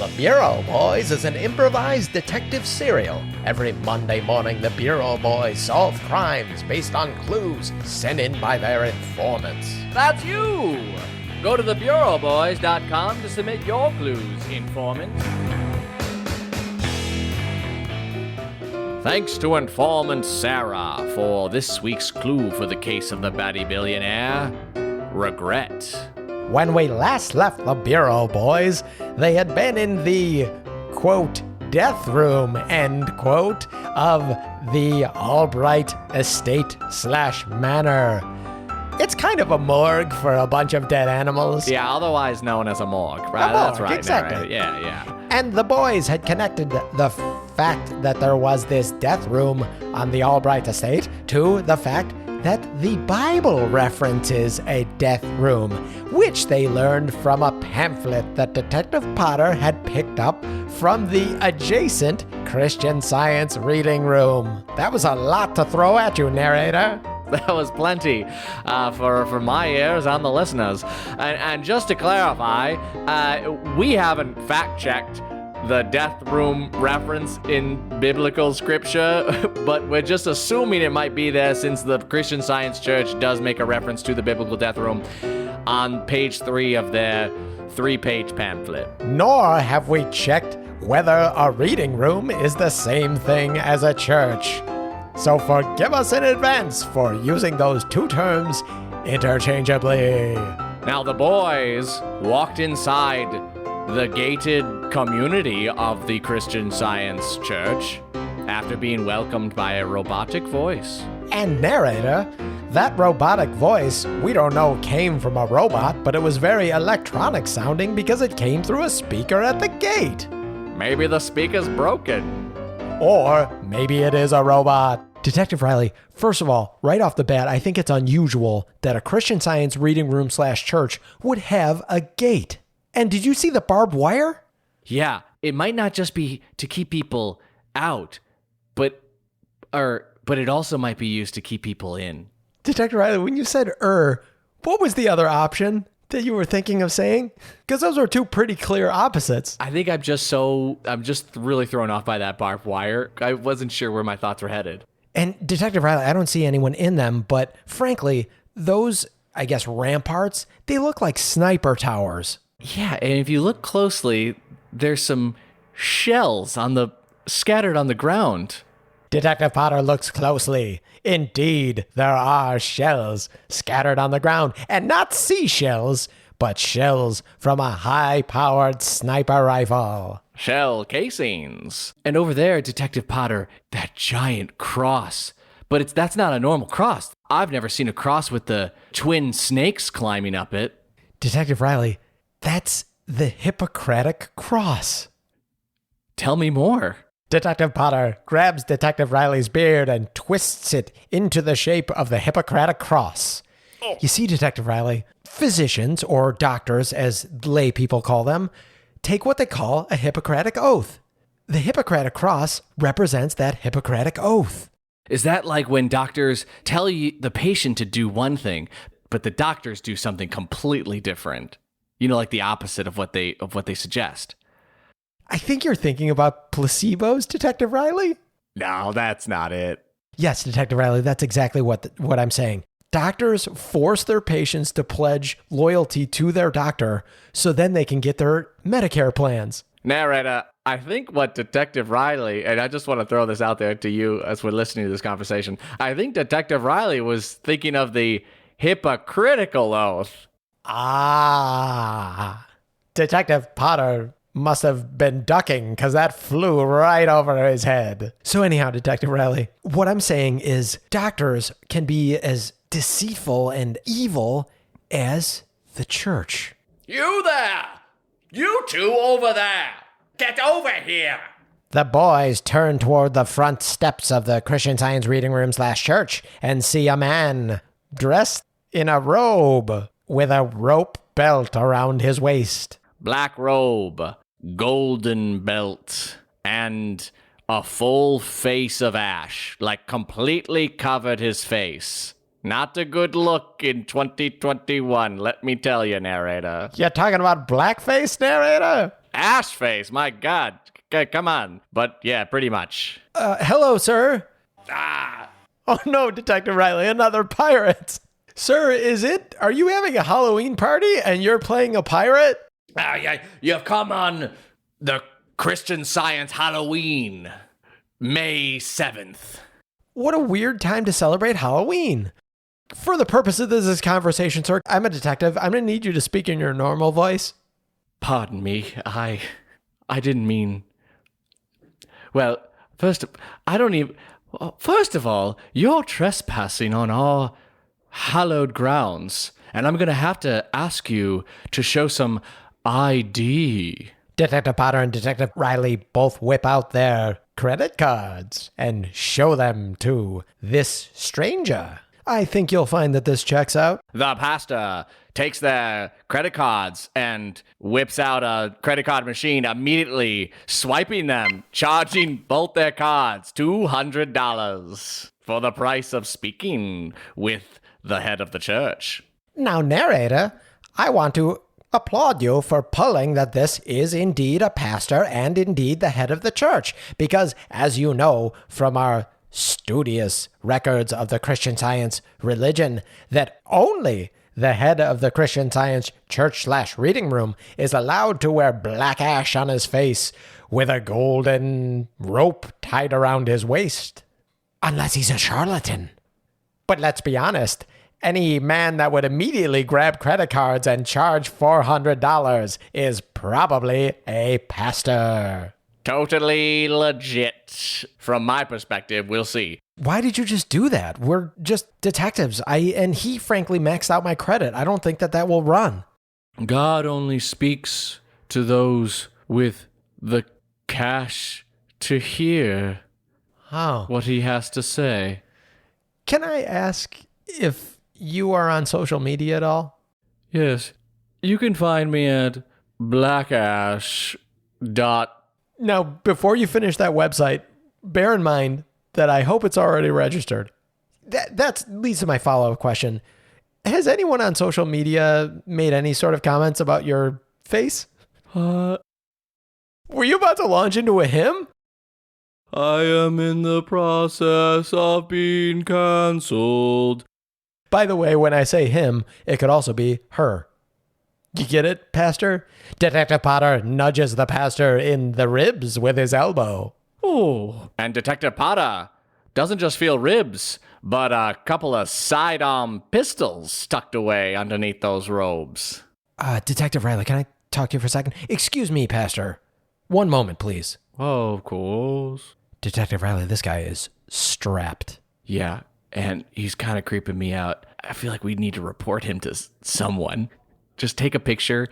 The Bureau Boys is an improvised detective serial. Every Monday morning, the Bureau Boys solve crimes based on clues sent in by their informants. That's you! Go to thebureauboys.com to submit your clues, informant. Thanks to Informant Sara for this week's clue for the case of the Batty Billionaire, regret. When we last left the Bureau Boys, they had been in the, quote, death room, end quote, of the Albright Estate/Manor. It's kind of a morgue for a bunch of dead animals. Yeah, otherwise known as a morgue, right? That's right. exactly. Right? Yeah. And the boys had connected the fact that there was this death room on the Albright estate to the fact that the Bible references a death room, which they learned from a pamphlet that Detective Potter had picked up from the adjacent Christian Science reading room. That was a lot to throw at you, narrator. That was plenty for my ears and the listeners. And just to clarify, we haven't fact-checked the death room reference in biblical scripture, but we're just assuming it might be there since the Christian Science Church does make a reference to the biblical death room on page 3 of their 3-page pamphlet. Nor have we checked whether a reading room is the same thing as a church. So forgive us in advance for using those two terms interchangeably. Now the boys walked inside the gated community of the Christian Science Church after being welcomed by a robotic voice. And narrator, that robotic voice, we don't know came from a robot, but it was very electronic sounding because it came through a speaker at the gate. Maybe the speaker's broken. Or maybe it is a robot. Detective Riley, first of all, right off the bat, I think it's unusual that a Christian Science reading room/church would have a gate. And did you see the barbed wire? Yeah, it might not just be to keep people out, but it also might be used to keep people in. Detective Riley, when you said what was the other option that you were thinking of saying? Because those are two pretty clear opposites. I think I'm just really thrown off by that barbed wire. I wasn't sure where my thoughts were headed. And Detective Riley, I don't see anyone in them, but frankly, those, I guess, ramparts, they look like sniper towers. Yeah, and if you look closely, there's some shells scattered on the ground. Detective Potter looks closely. Indeed, there are shells scattered on the ground, and not seashells, but shells from a high-powered sniper rifle. Shell casings. And over there, Detective Potter, that giant cross. But that's not a normal cross. I've never seen a cross with the twin snakes climbing up it. Detective Riley, that's the Hippocratic Cross. Tell me more. Detective Potter grabs Detective Riley's beard and twists it into the shape of the Hippocratic Cross. Oh. You see, Detective Riley, physicians, or doctors as lay people call them, take what they call a Hippocratic Oath. The Hippocratic Cross represents that Hippocratic Oath. Is that like when doctors tell the patient to do one thing, but the doctors do something completely different? You know, like the opposite of what they suggest. I think you're thinking about placebos, Detective Riley. No, that's not it. Yes, Detective Riley, that's exactly what I'm saying. Doctors force their patients to pledge loyalty to their doctor so then they can get their Medicare plans. Narrator, I think what Detective Riley, and I just want to throw this out there to you as we're listening to this conversation, I think Detective Riley was thinking of the hypocritical oath. Ah, Detective Potter must have been ducking because that flew right over his head. So anyhow, Detective Riley, what I'm saying is doctors can be as deceitful and evil as the church. You there! You two over there! Get over here! The boys turn toward the front steps of the Christian Science reading room/church and see a man dressed in a robe with a rope belt around his waist. Black robe, golden belt, and a full face of ash, like completely covered his face. Not a good look in 2021, let me tell you, narrator. You're talking about blackface, narrator? Ash face, my God. Come on. But yeah, pretty much. Hello, sir. Ah. Oh no, Detective Riley, another pirate. Sir, are you having a Halloween party and you're playing a pirate? Yeah, you've come on the Christian Science Halloween, May 7th. What a weird time to celebrate Halloween. For the purpose of this conversation, sir, I'm a detective. I'm going to need you to speak in your normal voice. Pardon me, I didn't mean... Well, first of all, you're trespassing on our hallowed grounds, and I'm going to have to ask you to show some ID. Detective Potter and Detective Riley both whip out their credit cards and show them to this stranger. I think you'll find that this checks out. The pastor takes their credit cards and whips out a credit card machine, immediately swiping them, charging both their cards $200 for the price of speaking with the head of the church. Now, narrator, I want to applaud you for pulling that this is indeed a pastor and indeed the head of the church, because as you know from our studious records of the Christian Science religion, that only the head of the Christian Science church/reading room is allowed to wear black ash on his face with a golden rope tied around his waist. Unless he's a charlatan. But let's be honest, any man that would immediately grab credit cards and charge $400 is probably a pastor. Totally legit. From my perspective, we'll see. Why did you just do that? We're just detectives. And he frankly maxed out my credit. I don't think that will run. God only speaks to those with the cash to hear what he has to say. Can I ask if you are on social media at all? Yes. You can find me at blackash. Now, before you finish that website, bear in mind that I hope it's already registered. That leads to my follow-up question. Has anyone on social media made any sort of comments about your face? Were you about to launch into a hymn? I am in the process of being cancelled. By the way, when I say him, it could also be her. You get it, Pastor? Detective Potter nudges the pastor in the ribs with his elbow. Oh. And Detective Potter doesn't just feel ribs, but a couple of sidearm pistols tucked away underneath those robes. Detective Riley, can I talk to you for a second? Excuse me, Pastor. One moment, please. Oh, of course. Detective Riley, this guy is strapped. Yeah, and he's kind of creeping me out. I feel like we need to report him to someone. Just take a picture.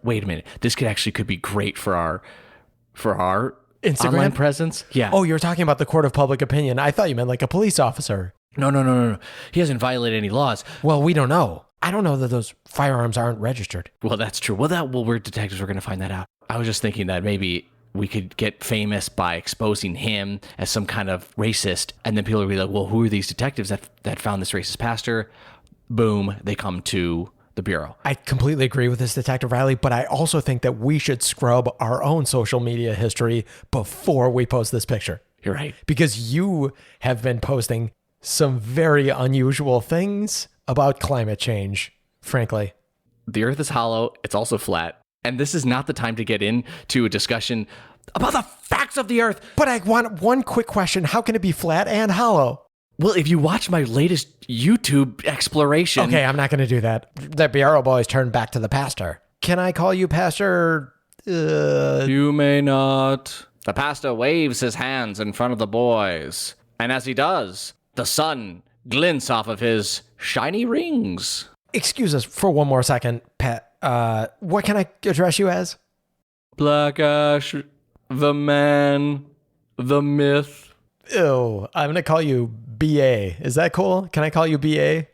Wait a minute. This could be great for our Instagram online presence. Yeah. Oh, you're talking about the court of public opinion. I thought you meant like a police officer. No. He hasn't violated any laws. Well, we don't know. I don't know that those firearms aren't registered. Well, that's true. We're detectives. We're going to find that out. I was just thinking that maybe we could get famous by exposing him as some kind of racist. And then people will be like, well, who are these detectives that found this racist pastor? Boom. They come to the Bureau. I completely agree with this, Detective Riley, but I also think that we should scrub our own social media history before we post this picture. You're right. Because you have been posting some very unusual things about climate change, frankly. The Earth is hollow. It's also flat. And this is not the time to get into a discussion about the facts of the Earth. But I want one quick question. How can it be flat and hollow? Well, if you watch my latest YouTube exploration... Okay, I'm not going to do that. The Bureau boys turned back to the pastor. Can I call you Pastor... You may not. The pastor waves his hands in front of the boys. And as he does, the sun glints off of his shiny rings. Excuse us for one more second, Pat. What can I address you as? Black Ash, the man, the myth. Ew, I'm going to call you BA. Is that cool? Can I call you BA?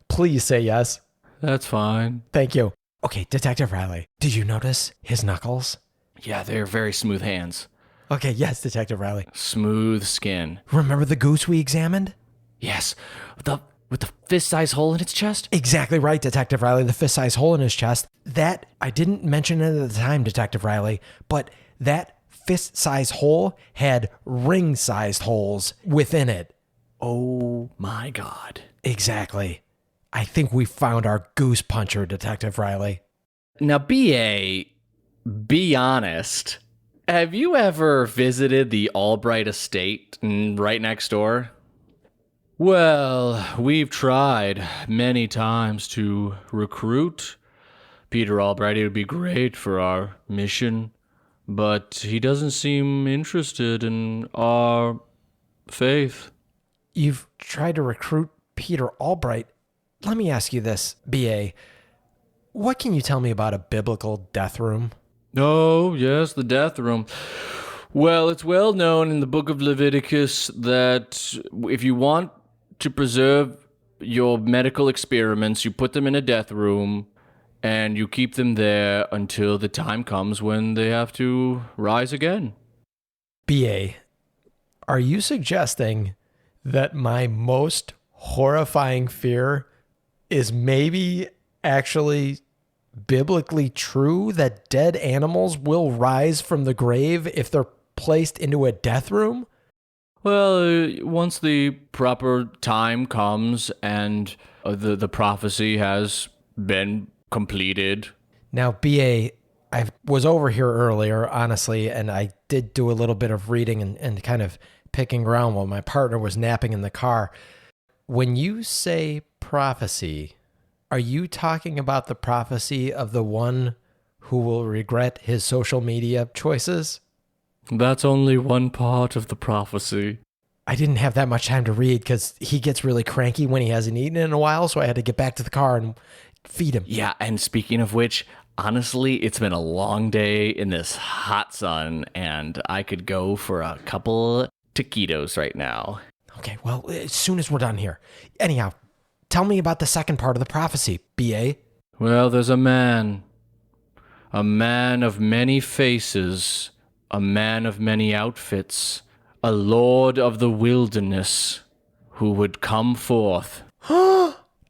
Please say yes. That's fine. Thank you. Okay, Detective Riley, did you notice his knuckles? Yeah, they're very smooth hands. Okay, yes, Detective Riley. Smooth skin. Remember the goose we examined? Yes. With the fist-sized hole in its chest? Exactly right, Detective Riley. The fist-sized hole in his chest. That, I didn't mention it at the time, Detective Riley, but that fist-sized hole had ring-sized holes within it. Oh my God. Exactly. I think we found our goose puncher, Detective Riley. Now, be honest. Have you ever visited the Albright estate right next door? Well, we've tried many times to recruit Peter Albright. It would be great for our mission, but he doesn't seem interested in our faith. You've tried to recruit Peter Albright. Let me ask you this, B.A. What can you tell me about a biblical death room? Oh, yes, the death room. Well, it's well known in the book of Leviticus that if you want to preserve your medical experiments, you put them in a death room and you keep them there until the time comes when they have to rise again. B.A., are you suggesting that my most horrifying fear is maybe actually biblically true, that dead animals will rise from the grave if they're placed into a death room? Well, once the proper time comes and the prophecy has been completed. Now, B.A., I was over here earlier, honestly, and I did do a little bit of reading and kind of picking around while my partner was napping in the car. When you say prophecy, are you talking about the prophecy of the one who will regret his social media choices? That's only one part of the prophecy. I didn't have that much time to read because he gets really cranky when he hasn't eaten in a while, so I had to get back to the car and feed him. Yeah, and speaking of which, honestly, it's been a long day in this hot sun, and I could go for a couple taquitos right now. Okay, well, as soon as we're done here. Anyhow, tell me about the second part of the prophecy, B.A. Well, there's a man of many faces, a man of many outfits, a lord of the wilderness who would come forth.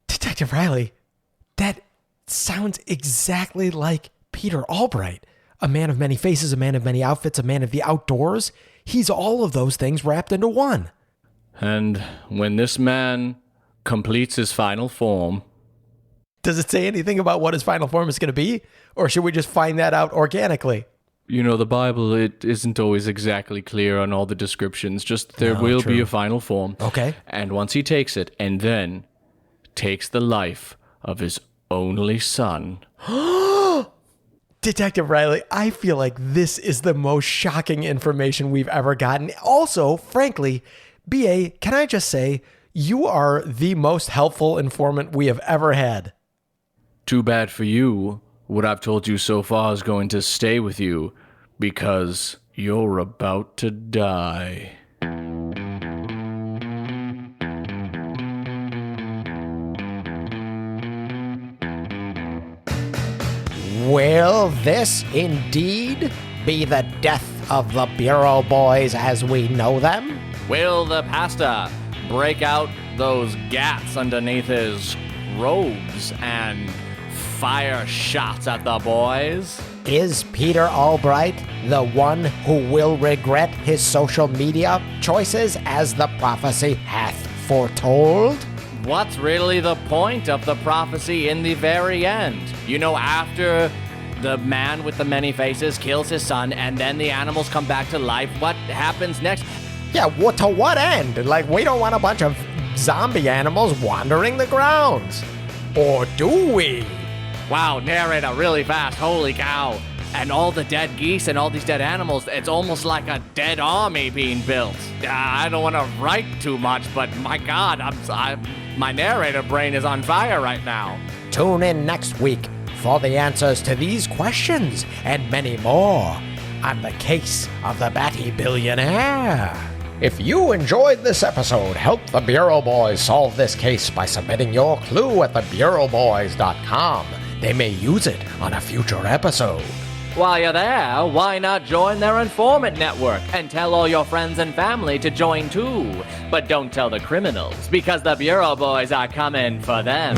Detective Riley, that sounds exactly like Peter Albright. A man of many faces, a man of many outfits, a man of the outdoors. He's all of those things wrapped into one. And when this man completes his final form... Does it say anything about what his final form is going to be? Or should we just find that out organically? You know, the Bible, it isn't always exactly clear on all the descriptions. Just there will be a final form. Okay. And once he takes it, and then takes the life of his only son. Detective Riley, I feel like this is the most shocking information we've ever gotten. Also, frankly, B.A., can I just say, you are the most helpful informant we have ever had. Too bad for you. What I've told you so far is going to stay with you, because you're about to die. Will this indeed be the death of the Bureau Boys as we know them? Will the pastor break out those gats underneath his robes and fire shots at the boys? Is Peter Albright the one who will regret his social media choices as the prophecy hath foretold? What's really the point of the prophecy in the very end? You know, after the man with the many faces kills his son and then the animals come back to life, what happens next? Yeah, to what end? Like, we don't want a bunch of zombie animals wandering the grounds. Or do we? Wow, narrator, really fast, holy cow. And all the dead geese and all these dead animals, it's almost like a dead army being built. I don't want to write too much, but my God, my narrator brain is on fire right now. Tune in next week for the answers to these questions and many more on the case of the Batty Billionaire. If you enjoyed this episode, help the Bureau Boys solve this case by submitting your clue at thebureauboys.com. They may use it on a future episode. While you're there, why not join their informant network and tell all your friends and family to join too? But don't tell the criminals, because the Bureau Boys are coming for them.